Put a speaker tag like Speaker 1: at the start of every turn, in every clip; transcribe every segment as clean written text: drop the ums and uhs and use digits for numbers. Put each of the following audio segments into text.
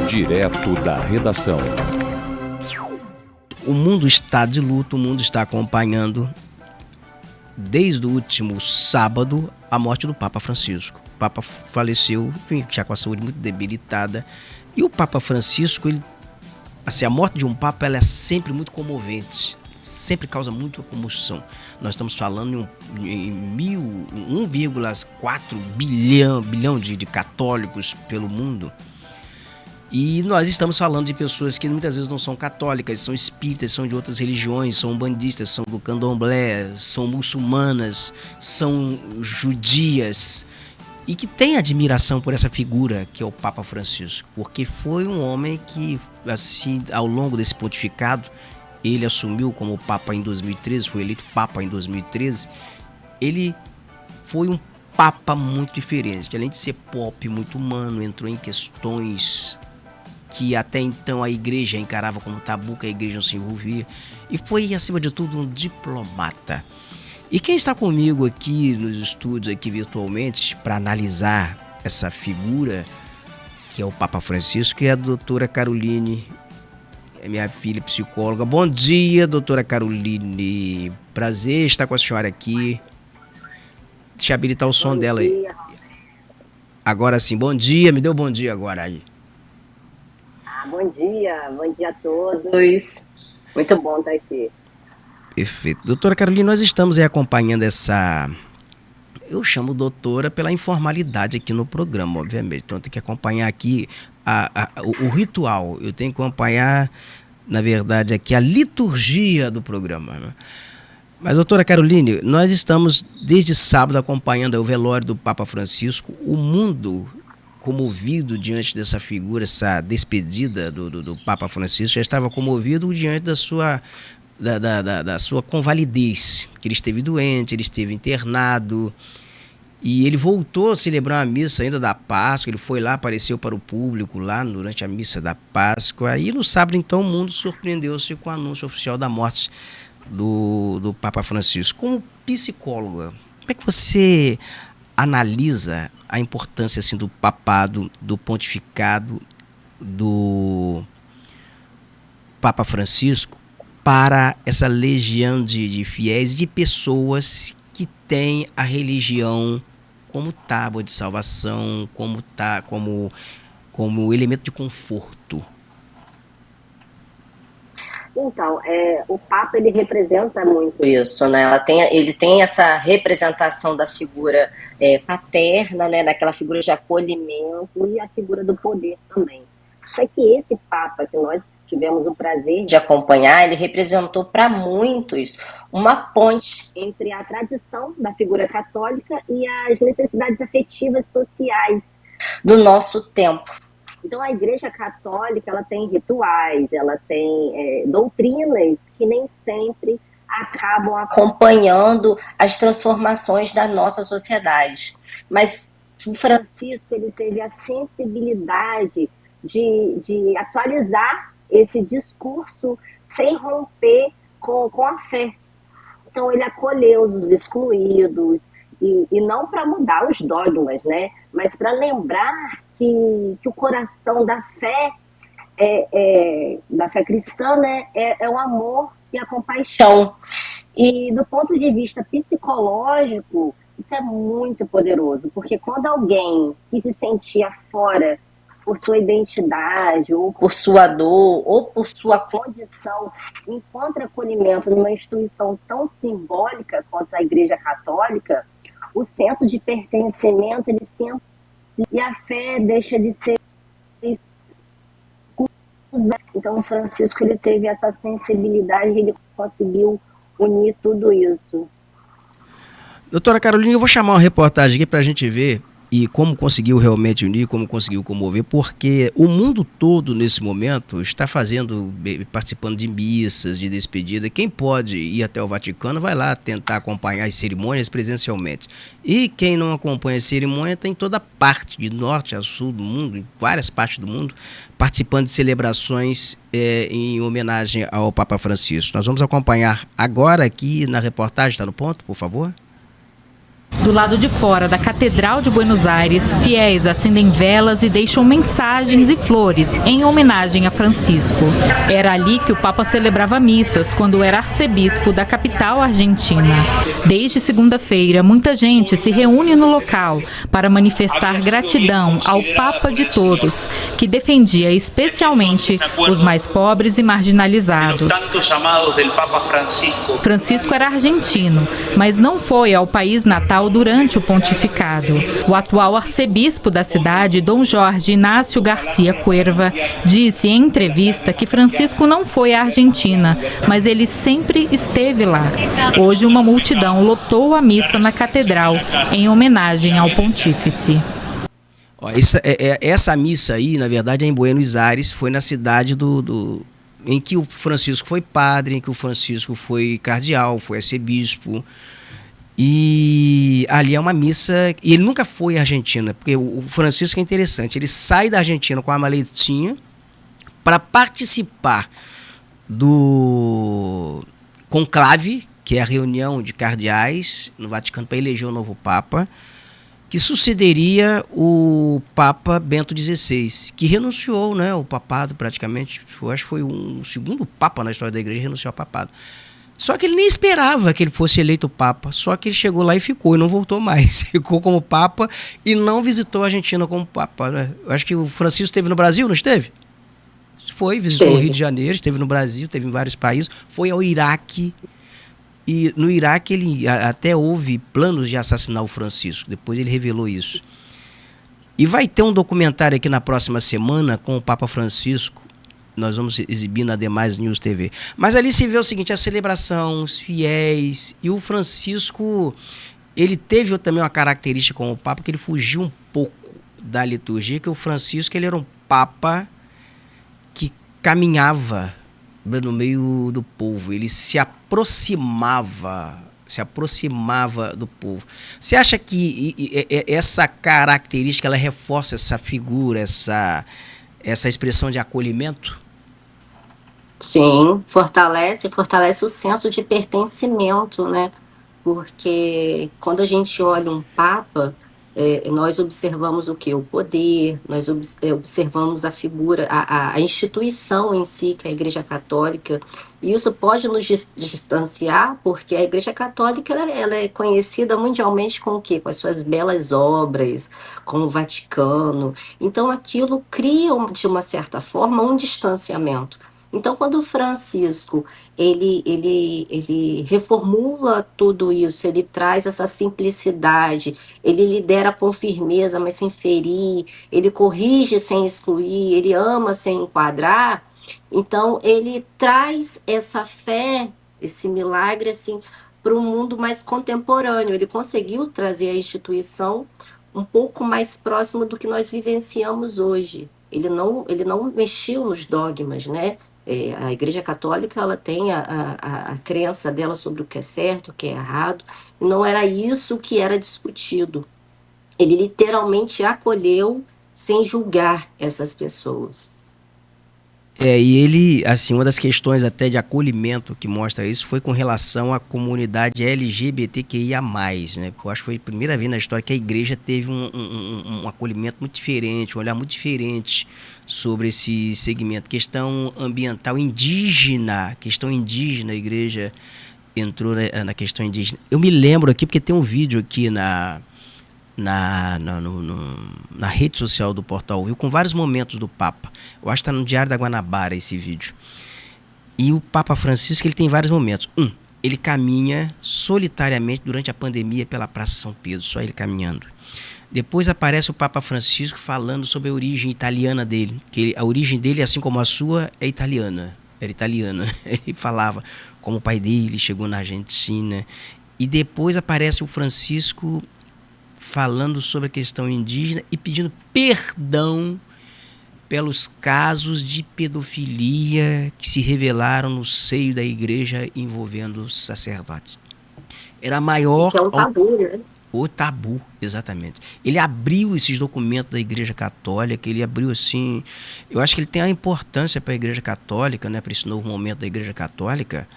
Speaker 1: Direto da redação.
Speaker 2: O mundo está de luto, o mundo está acompanhando, desde o último sábado, a morte do Papa Francisco. O Papa faleceu, já com a saúde muito debilitada. E o Papa Francisco, a morte de um Papa, ela é sempre muito comovente. Sempre causa muita comoção. Nós estamos falando em 1,4 bilhão de católicos pelo mundo. E nós estamos falando de pessoas que muitas vezes não são católicas, são espíritas, são de outras religiões, são umbandistas, são do candomblé, são muçulmanas, são judias, e que têm admiração por essa figura que é o Papa Francisco, porque foi um homem que, assim, ao longo desse pontificado, ele assumiu como Papa em 2013, foi eleito Papa em 2013, ele foi um Papa muito diferente. Além de ser pop, muito humano, entrou em questões que até então a igreja encarava como tabu, que a igreja não se envolvia, e foi, acima de tudo, um diplomata. E quem está comigo aqui nos estúdios, aqui virtualmente, para analisar essa figura, que é o Papa Francisco, é a doutora Caroline, minha filha psicóloga. Bom dia, doutora Caroline. Prazer estar com a senhora aqui. Deixa eu habilitar o som dela aí. Agora sim, bom dia. Me deu bom dia agora aí.
Speaker 3: Bom dia a todos. Muito bom estar aqui.
Speaker 2: Perfeito. Doutora Carolina, nós estamos aí acompanhando essa... Eu chamo doutora pela informalidade aqui no programa, obviamente. Então, eu tenho que acompanhar aqui o ritual. Eu tenho que acompanhar, na verdade, aqui a liturgia do programa, né? Mas, doutora Caroline, nós estamos desde sábado acompanhando o velório do Papa Francisco. O mundo comovido diante dessa figura, essa despedida do Papa Francisco, já estava comovido diante da sua convalidez, que ele esteve doente, ele esteve internado, e ele voltou a celebrar a missa ainda da Páscoa. Ele foi lá, apareceu para o público lá durante a missa da Páscoa, e no sábado então o mundo surpreendeu-se com o anúncio oficial da morte do Papa Francisco. Como psicóloga, como é que você analisa a importância assim, do papado, do pontificado do Papa Francisco para essa legião de fiéis, de pessoas que têm a religião como tábua de salvação, como elemento de conforto?
Speaker 3: Então, o Papa, ele representa muito isso, né? Ele tem essa representação da figura paterna, né? Daquela figura de acolhimento, e a figura do poder também. Só que esse Papa que nós tivemos o prazer de acompanhar, ele representou para muitos uma ponte entre a tradição da figura católica e as necessidades afetivas sociais do nosso tempo. Então, a Igreja Católica, ela tem rituais, ela tem doutrinas que nem sempre acabam acompanhando as transformações da nossa sociedade. Mas o Francisco, ele teve a sensibilidade de atualizar esse discurso sem romper com a fé. Então, ele acolheu os excluídos, e não para mudar os dogmas, né? Mas para lembrar que o coração da fé cristã, né, é o amor e a compaixão. E do ponto de vista psicológico, isso é muito poderoso, porque quando alguém que se sentia fora por sua identidade, ou por sua dor, ou por sua condição, encontra acolhimento numa instituição tão simbólica quanto a Igreja Católica, o senso de pertencimento, ele sempre, e a fé deixa de ser escusa. Então, o Francisco, ele teve essa sensibilidade, ele conseguiu unir tudo isso.
Speaker 2: Doutora Carolina, eu vou chamar uma reportagem aqui para a gente ver e como conseguiu realmente unir, como conseguiu comover, porque o mundo todo nesse momento está participando de missas, de despedida. Quem pode ir até o Vaticano vai lá tentar acompanhar as cerimônias presencialmente. E quem não acompanha a cerimônia tem toda parte, de norte a sul do mundo, em várias partes do mundo, participando de celebrações em homenagem ao Papa Francisco. Nós vamos acompanhar agora aqui na reportagem, está no ponto, por favor?
Speaker 1: Do lado de fora da Catedral de Buenos Aires, fiéis acendem velas e deixam mensagens e flores em homenagem a Francisco. Era ali que o Papa celebrava missas quando era arcebispo da capital argentina. Desde segunda-feira, muita gente se reúne no local para manifestar gratidão ao Papa de todos, que defendia especialmente os mais pobres e marginalizados. Francisco era argentino, mas não foi ao país natal durante o pontificado. O atual arcebispo da cidade, Dom Jorge Inácio Garcia Cuerva, disse em entrevista que Francisco não foi à Argentina, mas ele sempre esteve lá. Hoje, uma multidão lotou a missa na catedral em homenagem ao pontífice.
Speaker 2: Essa missa aí, na verdade, é em Buenos Aires, foi na cidade em que o Francisco foi padre, em que o Francisco foi cardeal, foi arcebispo. E ali é uma missa, e ele nunca foi à Argentina, porque o Francisco é interessante, ele sai da Argentina com a maletinha para participar do conclave, que é a reunião de cardeais no Vaticano para eleger o novo Papa, que sucederia o Papa Bento XVI, que renunciou, né, ao papado praticamente. Eu acho que foi o segundo Papa na história da igreja a renunciar ao papado. Só que ele nem esperava que ele fosse eleito Papa, só que ele chegou lá e ficou, e não voltou mais. Ficou como Papa e não visitou a Argentina como Papa, né? Eu acho que o Francisco esteve no Brasil, não esteve? Foi, visitou o Rio de Janeiro, esteve no Brasil, esteve em vários países, foi ao Iraque. E no Iraque ele até houve planos de assassinar o Francisco, depois ele revelou isso. E vai ter um documentário aqui na próxima semana com o Papa Francisco, nós vamos exibir na Demais News TV. Mas ali se vê o seguinte, a celebração, os fiéis, e o Francisco, ele teve também uma característica como Papa, que ele fugiu um pouco da liturgia, que o Francisco ele era um Papa que caminhava no meio do povo, ele se aproximava do povo. Você acha que essa característica, ela reforça essa figura, essa expressão de acolhimento?
Speaker 3: Sim, fortalece o senso de pertencimento, né? Porque quando a gente olha um Papa, nós observamos o quê? O poder, nós observamos a figura, a instituição em si, que é a Igreja Católica, e isso pode nos distanciar, porque a Igreja Católica ela é conhecida mundialmente com o quê? Com as suas belas obras, com o Vaticano. Então aquilo cria, de uma certa forma, um distanciamento. Então, quando o Francisco ele reformula tudo isso, ele traz essa simplicidade, ele lidera com firmeza, mas sem ferir, ele corrige sem excluir, ele ama sem enquadrar. Então, ele traz essa fé, esse milagre, assim, para um mundo mais contemporâneo. Ele conseguiu trazer a instituição um pouco mais próximo do que nós vivenciamos hoje. Ele não mexeu nos dogmas, né? A Igreja Católica ela tem a crença dela sobre o que é certo, o que é errado. Não era isso que era discutido. Ele literalmente acolheu sem julgar essas pessoas.
Speaker 2: E ele, assim, uma das questões até de acolhimento que mostra isso foi com relação à comunidade LGBTQIA+, né? Eu acho que foi a primeira vez na história que a igreja teve um acolhimento muito diferente, um olhar muito diferente sobre esse segmento. Questão ambiental indígena, a igreja entrou na questão indígena. Eu me lembro aqui, porque tem um vídeo aqui na rede social do Portal Viu, com vários momentos do Papa. Eu acho que está no Diário da Guanabara esse vídeo. E o Papa Francisco, ele tem vários momentos. Ele caminha solitariamente durante a pandemia pela Praça São Pedro, só ele caminhando. Depois aparece o Papa Francisco falando sobre a origem italiana dele, que a origem dele, assim como a sua, é italiana. Era italiana. Ele falava como o pai dele chegou na Argentina. E depois aparece o Francisco falando sobre a questão indígena e pedindo perdão pelos casos de pedofilia que se revelaram no seio da igreja envolvendo os sacerdotes. Era maior...
Speaker 3: Que é um tabu, né?
Speaker 2: O tabu, exatamente. Ele abriu esses documentos da Igreja Católica, ele abriu assim... Eu acho que ele tem a importância para a Igreja Católica, né, para esse novo momento da Igreja Católica,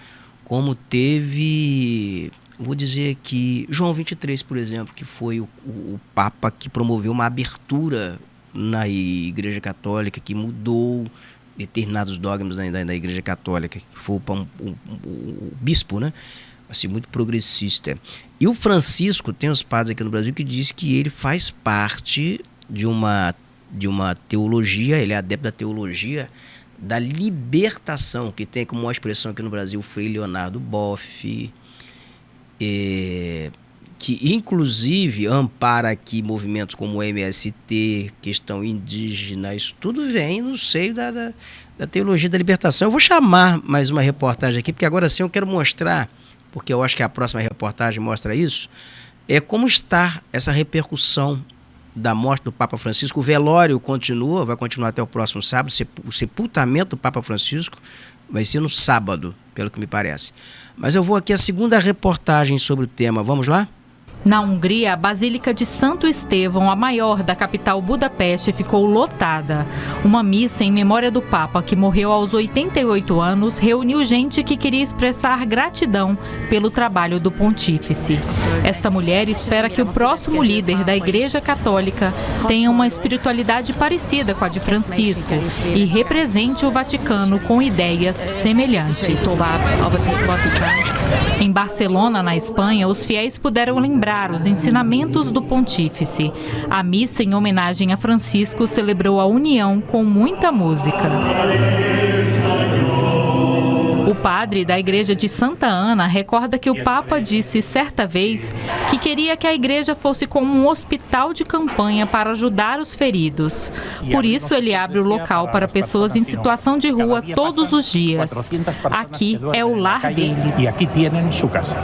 Speaker 2: como teve vou dizer que João 23, por exemplo, que foi o Papa que promoveu uma abertura na Igreja Católica, que mudou determinados dogmas da Igreja Católica, que foi o bispo, né? Assim, muito progressista. E o Francisco, tem os padres aqui no Brasil que diz que ele faz parte de uma teologia, ele é adepto da teologia da libertação, que tem como uma expressão aqui no Brasil o Frei Leonardo Boff, que inclusive ampara aqui movimentos como o MST, questão indígena, isso tudo vem no seio da teologia da libertação. Eu vou chamar mais uma reportagem aqui, porque agora sim eu quero mostrar, porque eu acho que a próxima reportagem mostra isso, como está essa repercussão da morte do Papa Francisco. O velório continua, vai continuar até o próximo sábado. O sepultamento do Papa Francisco vai ser no sábado, pelo que me parece. Mas eu vou aqui à segunda reportagem sobre o tema. Vamos lá?
Speaker 1: Na Hungria, a Basílica de Santo Estevão, a maior da capital Budapeste, ficou lotada. Uma missa em memória do Papa, que morreu aos 88 anos, reuniu gente que queria expressar gratidão pelo trabalho do pontífice. Esta mulher espera que o próximo líder da Igreja Católica tenha uma espiritualidade parecida com a de Francisco e represente o Vaticano com ideias semelhantes. Em Barcelona, na Espanha, os fiéis puderam lembrar os ensinamentos do pontífice. A missa em homenagem a Francisco celebrou a união com muita música. O padre da igreja de Santa Ana recorda que o Papa disse certa vez que queria que a igreja fosse como um hospital de campanha para ajudar os feridos. Por isso, ele abre o local para pessoas em situação de rua todos os dias. Aqui é o lar deles.
Speaker 4: E aqui têm sua casa.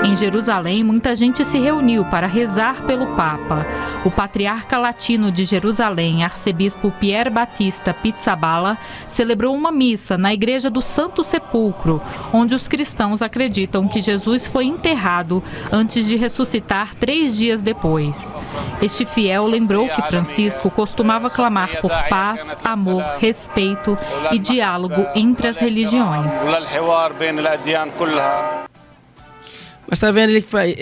Speaker 1: Em Jerusalém, muita gente se reuniu para rezar pelo Papa. O patriarca latino de Jerusalém, arcebispo Pier Batista Pizzaballa, celebrou uma missa na Igreja do Santo Sepulcro, onde os cristãos acreditam que Jesus foi enterrado antes de ressuscitar 3 dias depois. Este fiel lembrou que Francisco costumava clamar por paz, amor, respeito e diálogo entre as religiões.
Speaker 2: Mas está vendo,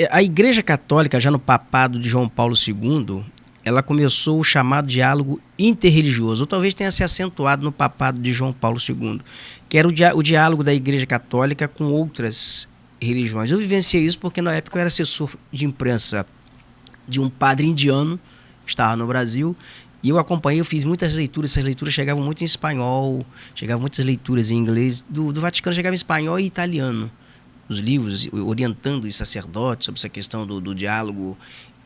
Speaker 2: a Igreja Católica, já no papado de João Paulo II, ela começou o chamado diálogo interreligioso, ou talvez tenha se acentuado no papado de João Paulo II, que era o diálogo da Igreja Católica com outras religiões. Eu vivenciei isso porque na época eu era assessor de imprensa de um padre indiano que estava no Brasil, e eu acompanhei, eu fiz muitas leituras, essas leituras chegavam muito em espanhol, chegavam muitas leituras em inglês, do Vaticano chegava em espanhol e italiano. Os livros orientando os sacerdotes sobre essa questão do diálogo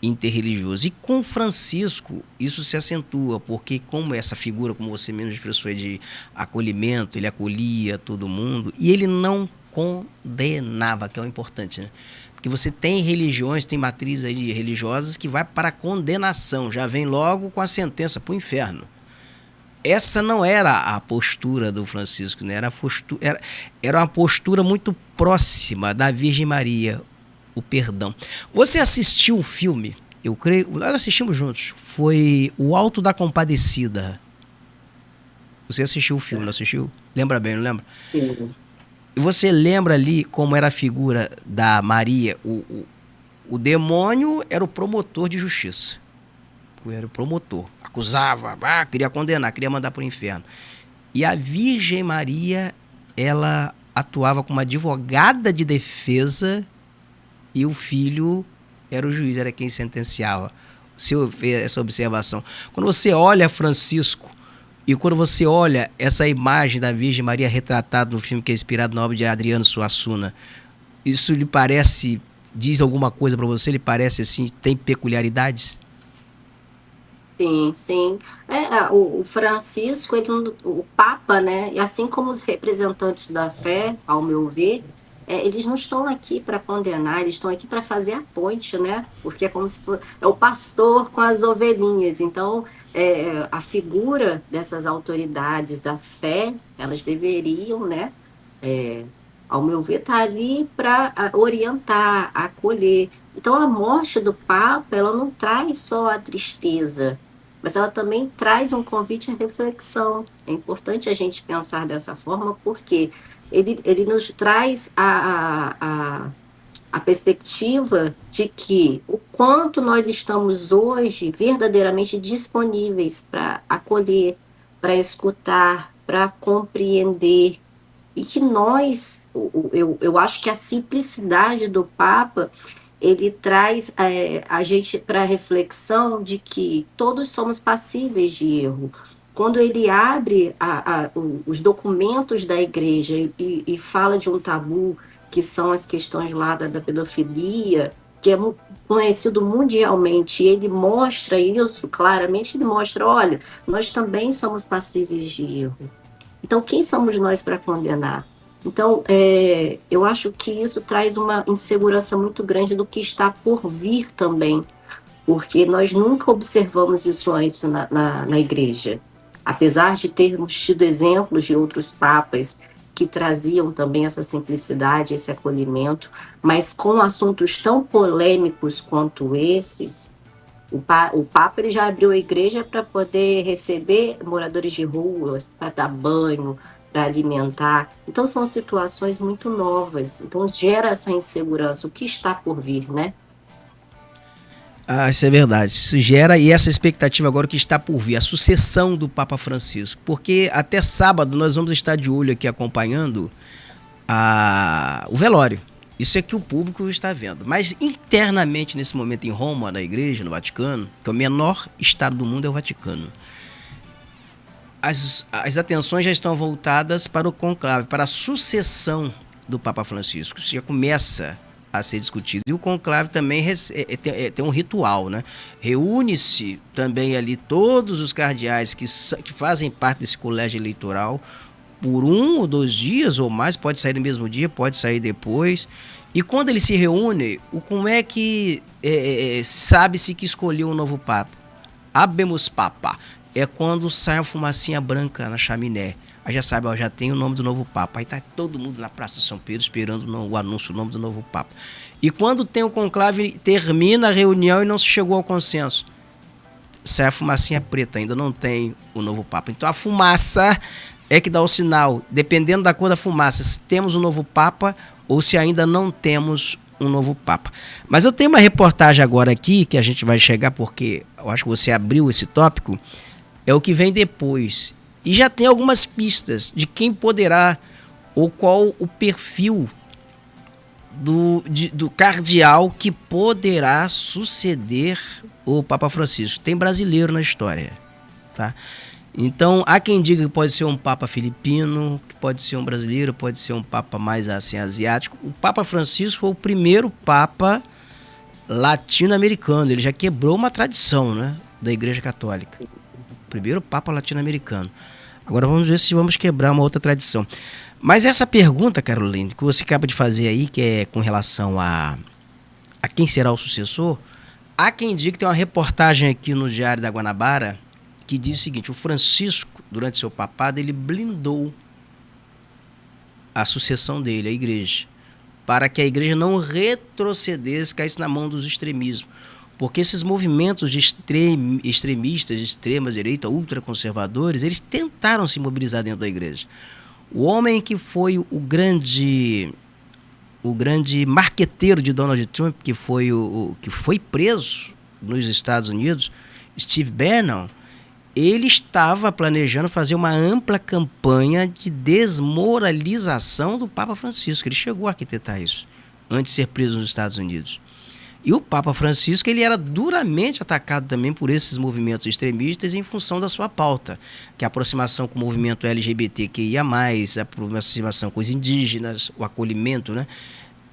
Speaker 2: interreligioso. E com Francisco isso se acentua, porque como essa figura, como você mesmo expressou, é de acolhimento, ele acolhia todo mundo e ele não condenava, que é o importante, né? Porque você tem religiões, tem matrizes aí religiosas que vai para a condenação, já vem logo com a sentença para o inferno. Essa não era a postura do Francisco, né? Era uma postura muito próxima da Virgem Maria, o perdão. Você assistiu o filme, eu creio, nós assistimos juntos, foi O Alto da Compadecida. Você assistiu o filme, não assistiu? Lembra bem, não lembra?
Speaker 3: Sim.
Speaker 2: E você lembra ali como era a figura da Maria? O demônio era o promotor de justiça. Era o promotor. Acusava, queria condenar, queria mandar para o inferno. E a Virgem Maria, ela atuava como advogada de defesa e o filho era o juiz, era quem sentenciava. Você fez essa observação. Quando você olha Francisco e quando você olha essa imagem da Virgem Maria retratada no filme que é inspirado na obra de Adriano Suassuna, isso lhe parece, diz alguma coisa para você? Lhe parece assim, tem peculiaridades?
Speaker 3: Sim, sim. O Francisco, o Papa, né? E assim como os representantes da fé, ao meu ver, eles não estão aqui para condenar, eles estão aqui para fazer a ponte, né? Porque é como se fosse o pastor com as ovelhinhas. Então, a figura dessas autoridades da fé, elas deveriam, né? Ao meu ver, estar ali para orientar, acolher. Então, a morte do Papa, ela não traz só a tristeza, mas ela também traz um convite à reflexão. É importante a gente pensar dessa forma, porque ele nos traz
Speaker 4: a perspectiva de que o quanto nós estamos hoje verdadeiramente disponíveis para acolher, para escutar, para compreender, e que nós, eu acho que a simplicidade do Papa, ele traz a gente para a reflexão de que todos somos passíveis de erro. Quando ele abre os documentos da igreja e fala de um tabu, que são as questões lá da pedofilia, que é conhecido mundialmente, e ele mostra isso claramente, ele mostra, olha, nós também somos passíveis de erro. Então, quem somos nós para condenar? Então, eu acho que isso traz uma insegurança muito grande do que está por vir também, porque nós nunca observamos isso antes na igreja. Apesar de termos tido exemplos de outros papas que traziam também essa simplicidade, esse acolhimento, mas com assuntos tão polêmicos quanto esses, o Papa ele já abriu a igreja para poder receber moradores de ruas, para dar banho, para alimentar. Então são situações muito novas. Então gera essa insegurança, o que está por vir, né?
Speaker 2: Ah, isso é verdade. Isso gera, e essa expectativa agora que está por vir, a sucessão do Papa Francisco. Porque até sábado nós vamos estar de olho aqui acompanhando o velório. Isso é que o público está vendo. Mas internamente, nesse momento em Roma, na igreja, no Vaticano, que é o menor estado do mundo, é o Vaticano, as atenções já estão voltadas para o conclave, para a sucessão do Papa Francisco. Isso já começa a ser discutido. E o conclave também tem um ritual, né? Reúne-se também ali todos os cardeais que fazem parte desse colégio eleitoral por 1 ou 2 dias ou mais, pode sair no mesmo dia, pode sair depois. E quando ele se reúne, como é que sabe-se que escolheu o novo Papa? Habemus Papa. É quando sai a fumacinha branca na chaminé. Aí já sabe, já tem o nome do novo Papa. Aí tá todo mundo na Praça de São Pedro esperando o anúncio do nome do novo Papa. E quando tem o conclave, termina a reunião e não se chegou ao consenso, sai a fumacinha preta, ainda não tem o novo Papa. Então a fumaça é que dá o sinal, dependendo da cor da fumaça, se temos um novo Papa ou se ainda não temos um novo Papa. Mas eu tenho uma reportagem agora aqui, que a gente vai chegar, porque eu acho que você abriu esse tópico, é o que vem depois. E já tem algumas pistas de quem poderá, ou qual o perfil do cardeal que poderá suceder o Papa Francisco. Tem brasileiro na história, tá? Então, há quem diga que pode ser um Papa filipino, que pode ser um brasileiro, pode ser um Papa mais assim asiático. O Papa Francisco foi o primeiro Papa latino-americano. Ele já quebrou uma tradição, né, da Igreja Católica. O primeiro Papa latino-americano. Agora vamos ver se vamos quebrar uma outra tradição. Mas essa pergunta, Caroline, que você acaba de fazer aí, que é com relação a quem será o sucessor, há quem diga que tem uma reportagem aqui no Diário da Guanabara que diz o seguinte: o Francisco, durante seu papado, ele blindou a sucessão dele, a igreja, para que a igreja não retrocedesse, caísse na mão dos extremismos. Porque esses movimentos de extremistas, de extrema direita, ultraconservadores, eles tentaram se mobilizar dentro da igreja. O homem que foi o grande marqueteiro de Donald Trump, que foi preso nos Estados Unidos, Steve Bannon, ele estava planejando fazer uma ampla campanha de desmoralização do Papa Francisco. Ele chegou a arquitetar isso antes de ser preso nos Estados Unidos. E o Papa Francisco, ele era duramente atacado também por esses movimentos extremistas em função da sua pauta, que é a aproximação com o movimento LGBTQIA+, a aproximação com os indígenas, o acolhimento, né?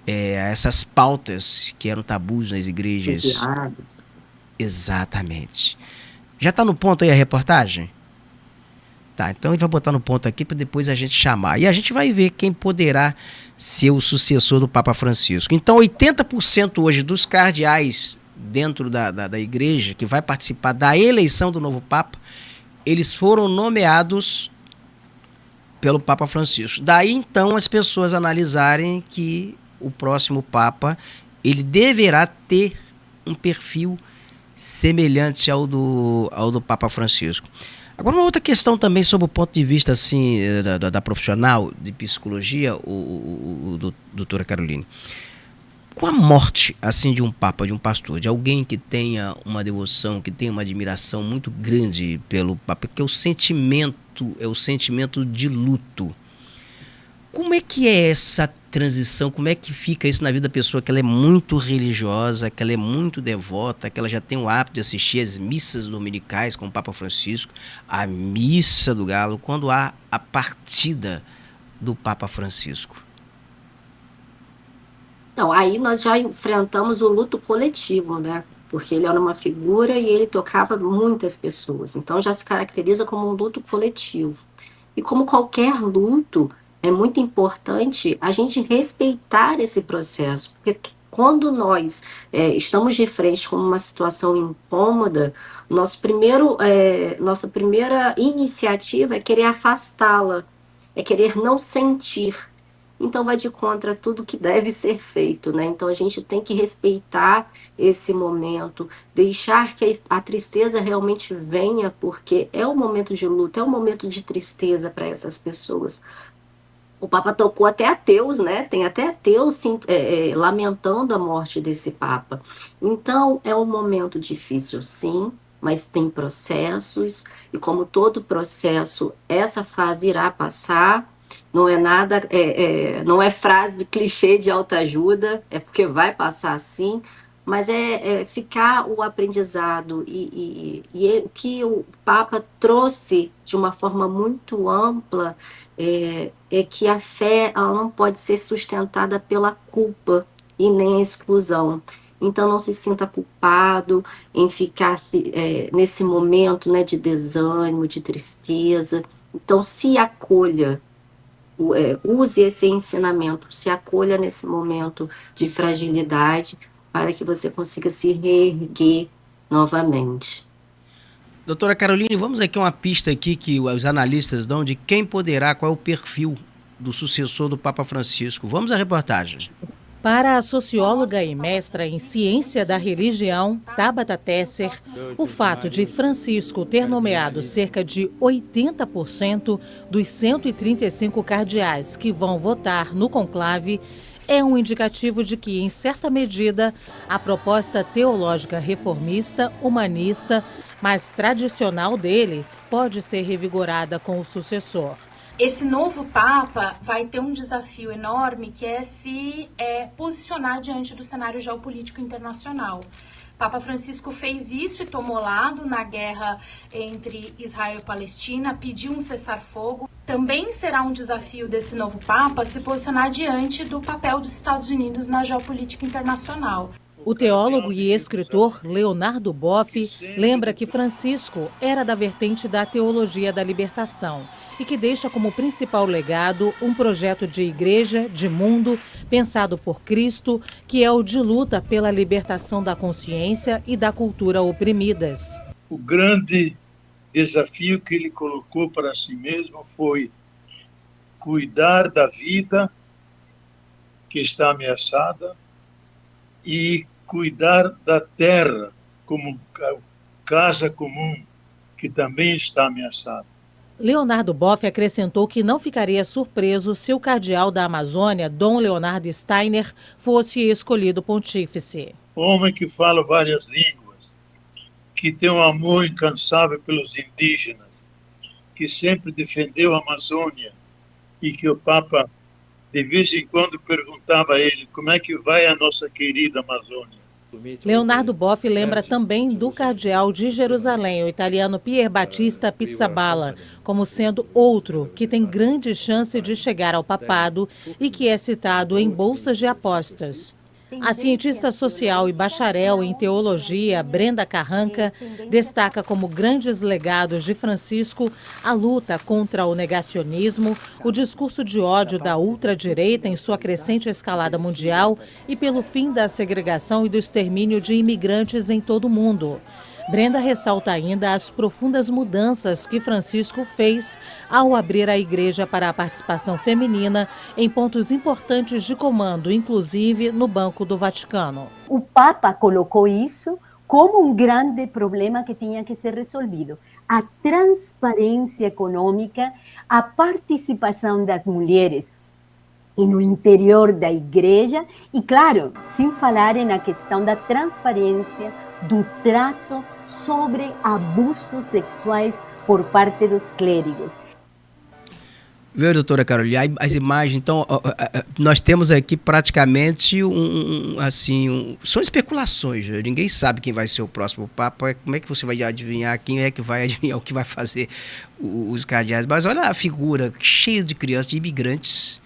Speaker 2: Essas pautas que eram tabus nas igrejas. Exatamente. Já está no ponto aí a reportagem? Tá, então a gente vai botar no ponto aqui para depois a gente chamar. E a gente vai ver quem poderá ser o sucessor do Papa Francisco. Então 80% hoje dos cardeais dentro da igreja que vai participar da eleição do novo Papa, eles foram nomeados pelo Papa Francisco. Daí então as pessoas analisarem que o próximo Papa, ele deverá ter um perfil semelhante ao do Papa Francisco. Agora, uma outra questão também sobre o ponto de vista assim, da profissional de psicologia, doutora Caroline. Com a morte, assim, de um papa, de um pastor, de alguém que tenha uma devoção, que tenha uma admiração muito grande pelo papa, que é o sentimento de luto. Como é que é essa transição? Como é que fica isso na vida da pessoa que ela é muito religiosa, que ela é muito devota, que ela já tem o hábito de assistir as missas dominicais com o Papa Francisco, a missa do Galo, quando há a partida do Papa Francisco?
Speaker 4: Então, aí nós já enfrentamos o luto coletivo, né? Porque ele era uma figura e ele tocava muitas pessoas. Então, já se caracteriza como um luto coletivo. E como qualquer luto, é muito importante a gente respeitar esse processo. Porque quando nós estamos de frente com uma situação incômoda, nossa primeira iniciativa é querer afastá-la, é querer não sentir. Então vai de contra tudo que deve ser feito, né? Então a gente tem que respeitar esse momento, deixar que a tristeza realmente venha, porque é um momento de luto, é um momento de tristeza para essas pessoas. O Papa tocou até ateus, né? Tem até ateus lamentando a morte desse Papa. Então é um momento difícil, sim, mas tem processos, e como todo processo, essa fase irá passar. Não é nada, não é frase de clichê de autoajuda, é porque vai passar assim, mas é ficar o aprendizado e o que o Papa trouxe de uma forma muito ampla é que a fé ela não pode ser sustentada pela culpa e nem a exclusão. Então não se sinta culpado em ficar nesse momento, né, de desânimo, de tristeza. Então se acolha. Use esse ensinamento, se acolha nesse momento de fragilidade para que você consiga se reerguer novamente.
Speaker 2: Doutora Caroline, vamos aqui uma pista aqui que os analistas dão de quem poderá, qual é o perfil do sucessor do Papa Francisco. Vamos à reportagem.
Speaker 5: Para a socióloga e mestra em ciência da religião, Tabata Tesser, o fato de Francisco ter nomeado cerca de 80% dos 135 cardeais que vão votar no conclave é um indicativo de que, em certa medida, a proposta teológica reformista, humanista, mas tradicional dele pode ser revigorada com o sucessor.
Speaker 6: Esse novo Papa vai ter um desafio enorme, que é se posicionar diante do cenário geopolítico internacional. Papa Francisco fez isso e tomou lado na guerra entre Israel e Palestina, pediu um cessar-fogo. Também será um desafio desse novo Papa se posicionar diante do papel dos Estados Unidos na geopolítica internacional.
Speaker 5: O teólogo e escritor Leonardo Boff lembra que Francisco era da vertente da teologia da libertação e que deixa como principal legado um projeto de igreja, de mundo, pensado por Cristo, que é o de luta pela libertação da consciência e da cultura oprimidas.
Speaker 7: O grande desafio que ele colocou para si mesmo foi cuidar da vida que está ameaçada e cuidar da terra como casa comum que também está ameaçada.
Speaker 5: Leonardo Boff acrescentou que não ficaria surpreso se o cardeal da Amazônia, Dom Leonardo Steiner, fosse escolhido pontífice.
Speaker 7: Homem que fala várias línguas, que tem um amor incansável pelos indígenas, que sempre defendeu a Amazônia e que o Papa, de vez em quando, perguntava a ele como é que vai a nossa querida Amazônia.
Speaker 5: Leonardo Boff lembra também do cardeal de Jerusalém, o italiano Pier Battista Pizzaballa, como sendo outro que tem grande chance de chegar ao papado e que é citado em bolsas de apostas. A cientista social e bacharel em teologia, Brenda Carranca, destaca como grandes legados de Francisco a luta contra o negacionismo, o discurso de ódio da ultradireita em sua crescente escalada mundial e pelo fim da segregação e do extermínio de imigrantes em todo o mundo. Brenda ressalta ainda as profundas mudanças que Francisco fez ao abrir a igreja para a participação feminina em pontos importantes de comando, inclusive no Banco do Vaticano.
Speaker 8: O Papa colocou isso como um grande problema que tinha que ser resolvido. A transparência econômica, a participação das mulheres. e no interior da igreja, e claro, sem falar na questão da transparência, do trato sobre abusos sexuais por parte dos clérigos.
Speaker 2: Viu, doutora Carolina? As imagens, então, nós temos aqui praticamente são especulações, né? Ninguém sabe quem vai ser o próximo Papa, como é que você vai adivinhar quem é que vai adivinhar o que vai fazer os cardeais, mas olha a figura cheia de crianças, de imigrantes,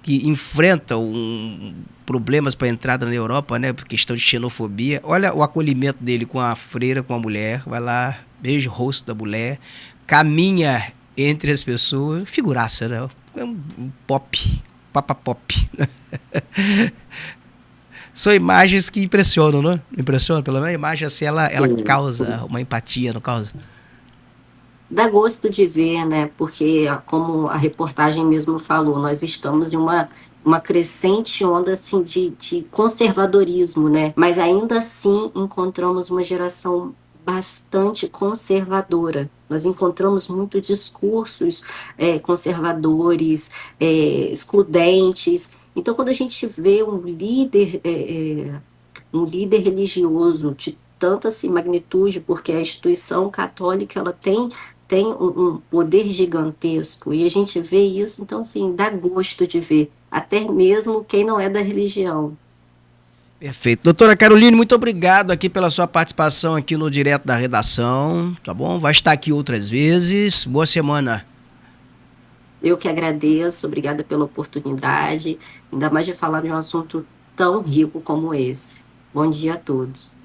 Speaker 2: que enfrentam problemas para a entrada na Europa, né, por questão de xenofobia. Olha o acolhimento dele com a freira, com a mulher, vai lá, beija o rosto da mulher, caminha entre as pessoas, figuraça, né? É um papa pop. São imagens que impressionam, né? Impressionam, pelo menos a imagem assim, ela causa uma empatia, não causa?
Speaker 4: Dá gosto de ver, né? Porque, como a reportagem mesmo falou, nós estamos em uma crescente onda assim, de conservadorismo, né? Mas ainda assim encontramos uma geração bastante conservadora. Nós encontramos muito discursos conservadores, excludentes. Então, quando a gente vê um líder religioso de tanta assim, magnitude, porque a instituição católica ela tem um poder gigantesco, e a gente vê isso, então assim, dá gosto de ver, até mesmo quem não é da religião.
Speaker 2: Perfeito. Doutora Caroline, muito obrigado aqui pela sua participação aqui no Direto da Redação, tá bom? Vai estar aqui outras vezes. Boa semana.
Speaker 4: Eu que agradeço, obrigada pela oportunidade, ainda mais de falar de um assunto tão rico como esse. Bom dia a todos.